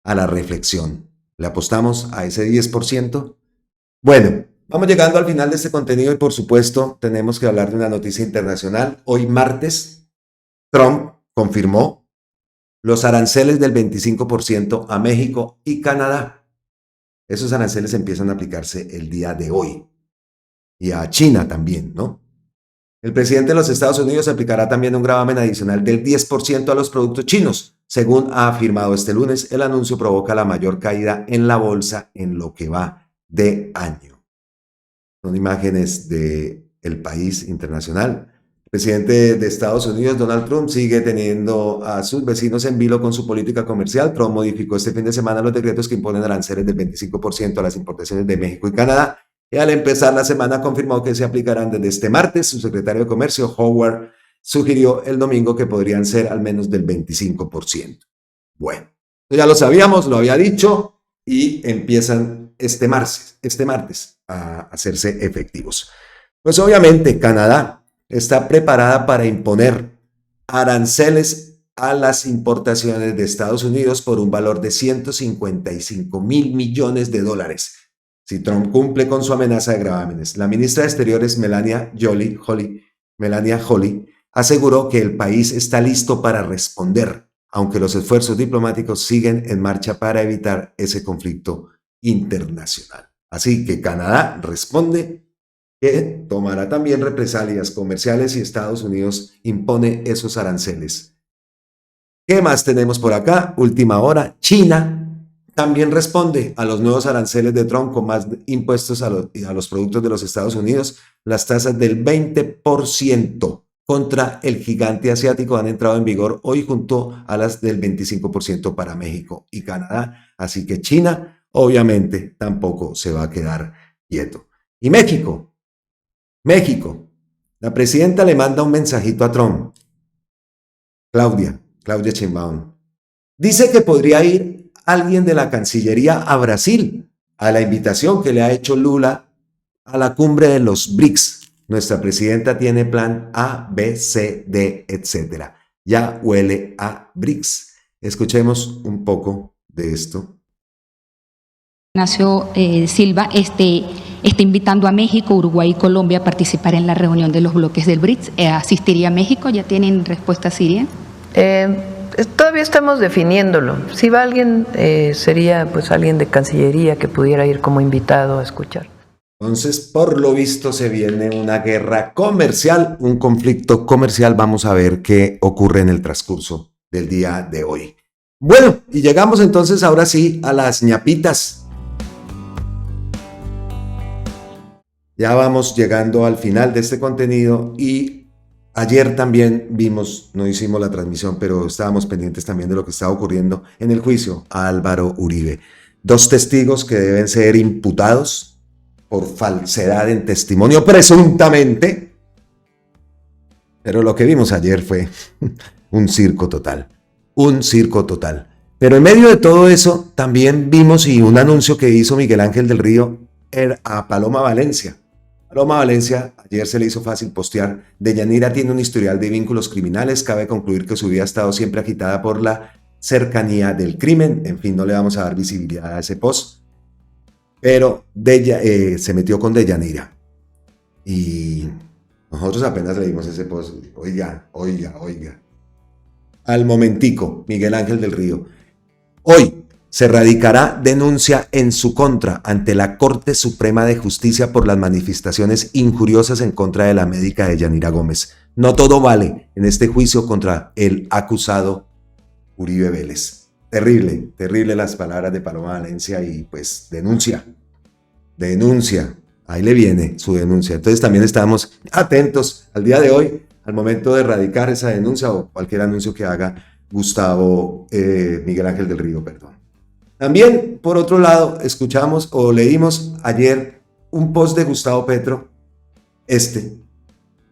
B: a la reflexión. ¿Le apostamos a ese 10%? Bueno, vamos llegando al final de este contenido y por supuesto tenemos que hablar de una noticia internacional. Hoy martes, Trump confirmó los aranceles del 25% a México y Canadá. Esos aranceles empiezan a aplicarse el día de hoy. Y a China también, ¿no? El presidente de los Estados Unidos aplicará también un gravamen adicional del 10% a los productos chinos. Según ha afirmado este lunes, el anuncio provoca la mayor caída en la bolsa en lo que va de año. Son imágenes del país internacional. El presidente de Estados Unidos, Donald Trump, sigue teniendo a sus vecinos en vilo con su política comercial. Trump modificó este fin de semana los decretos que imponen aranceles del 25% a las importaciones de México y Canadá. Y al empezar la semana confirmó que se aplicarán desde este martes. Su secretario de Comercio, Howard, sugirió el domingo que podrían ser al menos del 25%. Bueno, ya lo sabíamos, lo había dicho, y empiezan este martes a hacerse efectivos. Pues obviamente Canadá está preparada para imponer aranceles a las importaciones de Estados Unidos por un valor de $155 mil millones. Si Trump cumple con su amenaza de gravámenes. La ministra de Exteriores, Melania Joly, aseguró que el país está listo para responder, aunque los esfuerzos diplomáticos siguen en marcha para evitar ese conflicto internacional. Así que Canadá responde que tomará también represalias comerciales si Estados Unidos impone esos aranceles. ¿Qué más tenemos por acá? Última hora, China también responde a los nuevos aranceles de Trump con más impuestos a los productos de los Estados Unidos. Las tasas del 20% contra el gigante asiático han entrado en vigor hoy junto a las del 25% para México y Canadá. Así que China obviamente tampoco se va a quedar quieto. Y México, la presidenta le manda un mensajito a Trump. Claudia Sheinbaum. Dice que podría ir alguien de la Cancillería a Brasil a la invitación que le ha hecho Lula a la cumbre de los BRICS. Nuestra presidenta tiene plan A, B, C, D, etc. Ya huele a BRICS. Escuchemos un poco de esto.
H: Ignacio Silva está invitando a México, Uruguay y Colombia a participar en la reunión de los bloques del BRICS. ¿Asistiría a México? ¿Ya tienen respuesta siria?
I: Todavía estamos definiéndolo. Si va alguien, sería pues alguien de Cancillería que pudiera ir como invitado a escuchar.
B: Entonces, por lo visto, se viene una guerra comercial, un conflicto comercial. Vamos a ver qué ocurre en el transcurso del día de hoy. Bueno, y llegamos entonces ahora sí a las ñapitas. Ya vamos llegando al final de este contenido y ayer también vimos, no hicimos la transmisión, pero estábamos pendientes también de lo que estaba ocurriendo en el juicio a Álvaro Uribe. 2 testigos que deben ser imputados por falsedad en testimonio, presuntamente. Pero lo que vimos ayer fue un circo total, un circo total. Pero en medio de todo eso también vimos y un anuncio que hizo Miguel Ángel del Río a Paloma Valencia. Paloma Valencia, ayer se le hizo fácil postear: Deyanira tiene un historial de vínculos criminales, cabe concluir que su vida ha estado siempre agitada por la cercanía del crimen. En fin, no le vamos a dar visibilidad a ese post, pero se metió con Deyanira. Y nosotros apenas leímos ese post. Oiga. Al momentico, Miguel Ángel del Río. Hoy se radicará denuncia en su contra ante la Corte Suprema de Justicia por las manifestaciones injuriosas en contra de la médica Deyanira Gómez. No todo vale en este juicio contra el acusado Uribe Vélez. Terrible, terrible las palabras de Paloma Valencia y pues denuncia. Ahí le viene su denuncia. Entonces también estamos atentos al día de hoy, al momento de radicar esa denuncia o cualquier anuncio que haga Miguel Ángel del Río, perdón. También, por otro lado, escuchamos o leímos ayer un post de Gustavo Petro,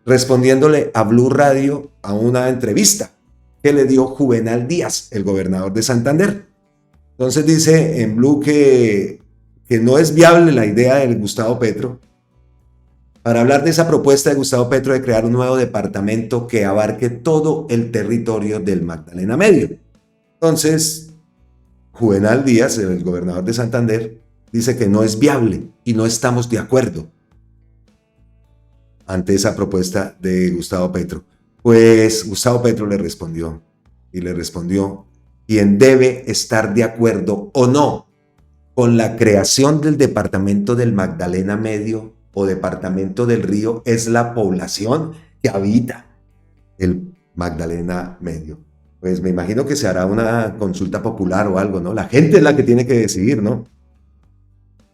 B: respondiéndole a Blue Radio a una entrevista que le dio Juvenal Díaz, el gobernador de Santander. Entonces dice en Blue que no es viable la idea de Gustavo Petro para hablar de esa propuesta de Gustavo Petro de crear un nuevo departamento que abarque todo el territorio del Magdalena Medio. Entonces, Juvenal Díaz, el gobernador de Santander, dice que no es viable y no estamos de acuerdo ante esa propuesta de Gustavo Petro. Pues Gustavo Petro le respondió, quien debe estar de acuerdo o no con la creación del departamento del Magdalena Medio o departamento del Río es la población que habita el Magdalena Medio. Pues me imagino que se hará una consulta popular o algo, ¿no? La gente es la que tiene que decidir, ¿no?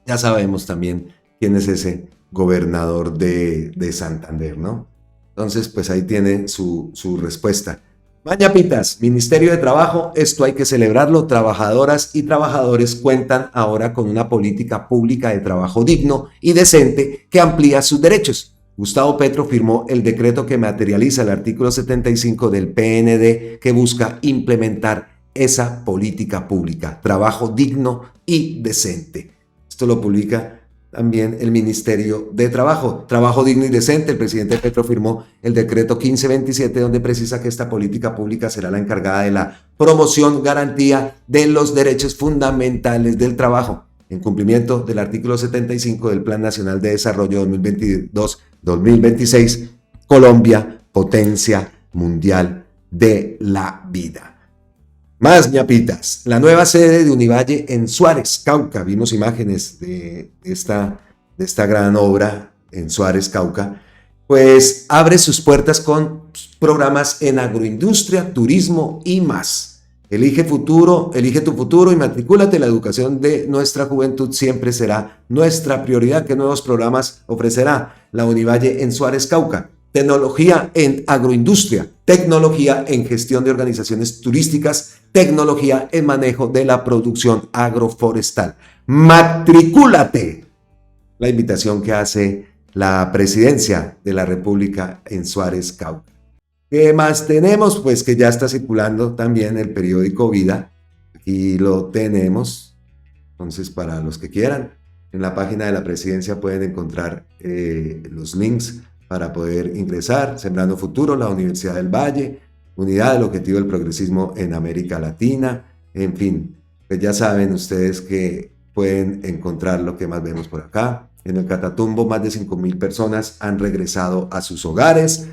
B: Ya sabemos también quién es ese gobernador de Santander, ¿no? Entonces, pues ahí tiene su respuesta. Mañapitas, Ministerio de Trabajo, esto hay que celebrarlo. Trabajadoras y trabajadores cuentan ahora con una política pública de trabajo digno y decente que amplía sus derechos. Gustavo Petro firmó el decreto que materializa el artículo 75 del PND que busca implementar esa política pública, trabajo digno y decente. Esto lo publica también el Ministerio de Trabajo. Trabajo digno y decente. El presidente Petro firmó el decreto 1527 donde precisa que esta política pública será la encargada de la promoción, garantía de los derechos fundamentales del trabajo, en cumplimiento del artículo 75 del Plan Nacional de Desarrollo 2022-2026, Colombia, potencia mundial de la vida. Más ñapitas, la nueva sede de Univalle en Suárez, Cauca. Vimos imágenes de esta gran obra en Suárez, Cauca. Pues abre sus puertas con programas en agroindustria, turismo y más. Elige tu futuro y matricúlate. La educación de nuestra juventud siempre será nuestra prioridad. ¿Qué nuevos programas ofrecerá la Univalle en Suárez, Cauca? Tecnología en agroindustria, tecnología en gestión de organizaciones turísticas, tecnología en manejo de la producción agroforestal. ¡Matricúlate! La invitación que hace la Presidencia de la República en Suárez, Cauca. ¿Qué más tenemos? Pues que ya está circulando también el periódico Vida. Aquí lo tenemos. Entonces, para los que quieran, en la página de la Presidencia pueden encontrar los links para poder ingresar. Sembrando Futuro, la Universidad del Valle, Unidad, el objetivo del progresismo en América Latina. En fin, pues ya saben ustedes que pueden encontrar lo que más vemos por acá. En el Catatumbo, más de 5.000 personas han regresado a sus hogares.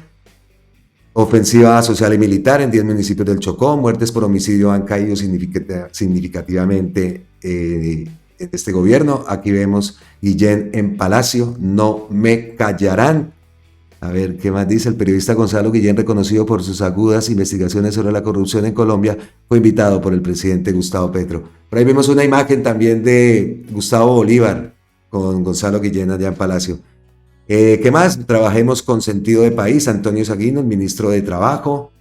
B: Ofensiva social y militar en 10 municipios del Chocó. Muertes por homicidio han caído significativamente en este gobierno. Aquí vemos Guillén en Palacio. No me callarán. A ver, ¿qué más dice? El periodista Gonzalo Guillén, reconocido por sus agudas investigaciones sobre la corrupción en Colombia, fue invitado por el presidente Gustavo Petro. Por ahí vemos una imagen también de Gustavo Bolívar con Gonzalo Guillén allá en Palacio. ¿Qué más? Trabajemos con sentido de país. Antonio Saguino, el ministro de Trabajo.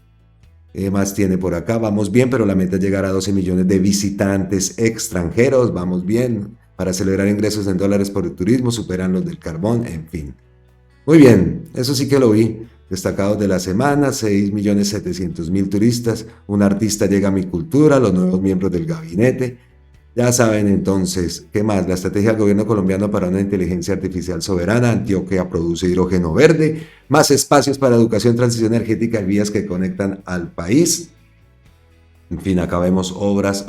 B: ¿Qué más tiene por acá? Vamos bien, pero la meta es llegar a 12 millones de visitantes extranjeros. Vamos bien. para celebrar ingresos en dólares por el turismo, superan los del carbón, en fin. Muy bien, eso sí que lo vi. Destacados de la semana, 6.700.000 turistas, un artista llega a mi cultura, los nuevos miembros del gabinete. Ya saben entonces, ¿qué más? La estrategia del gobierno colombiano para una inteligencia artificial soberana, Antioquia produce hidrógeno verde, más espacios para educación, transición energética y vías que conectan al país. En fin, acá vemos obras.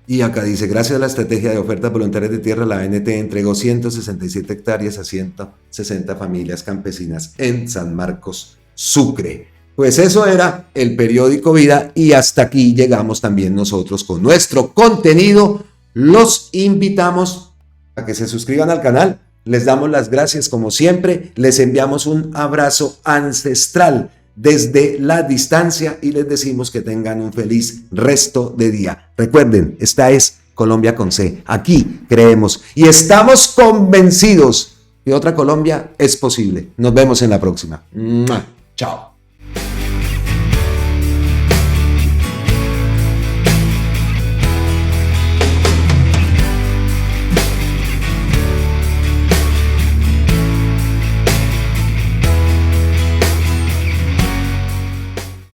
B: Y acá dice, gracias a la estrategia de ofertas voluntarias de tierra, la ANT entregó 167 hectáreas a 160 familias campesinas en San Marcos, Sucre. Pues eso era el periódico Vida y hasta aquí llegamos también nosotros con nuestro contenido. Los invitamos a que se suscriban al canal. Les damos las gracias como siempre. Les enviamos un abrazo ancestral desde la distancia y les decimos que tengan un feliz resto de día. Recuerden, esta es Colombia con C. Aquí creemos y estamos convencidos que otra Colombia es posible. Nos vemos en la próxima. ¡Mua! Chao.